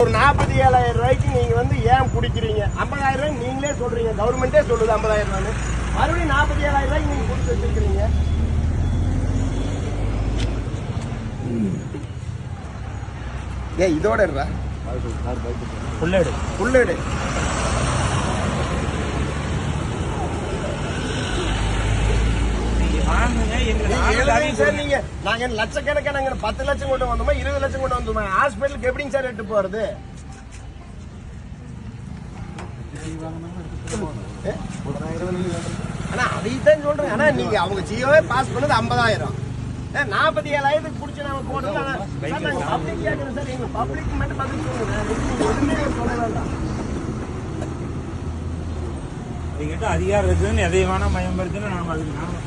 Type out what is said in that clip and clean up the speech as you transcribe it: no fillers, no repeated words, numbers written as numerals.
ஒரு 47,000 ரூபாய்க்கு நீங்க வந்து ஏன் பிடிக்கிறீங்க? 50,000 ரூபாய் நீங்களே சொல்றீங்க, கவர்மெண்டே சொல்லுது 50,000 ரூபாய். மறுபடியும் 47,000 ரூபாய்க்கு நீங்க கொடுத்து வச்சிருக்கீங்க. ஏன் இதோட இருடா புல்லேடு புல்லேடு சார். நீங்க நாங்க லட்சக்கணக்கான 10 லட்சம் கொண்டு வந்தோமா 20 லட்சம் கொண்டு வந்தோமா? ஹாஸ்பிட்டலுக்கு எப்படிங்க சார் எட்டு போறது? ஆனா அதைத்தான் சொல்றேன். ஆனா நீங்க அவங்க ஜியோவே பாஸ் பண்ணது 50,000, 47,000 புடிச்சு நாம போடுறது. நாங்க பப்ளிக் கேட்கறோம் சார், நீங்க பப்ளிக் மட்டும் பதில் சொல்லுங்க. சொல்ல வேண்டாம். எங்கிட்ட அதிகாரம் இருக்குன்னு எதை வேணா பயன்படுத்தினா நாம அதுக்கு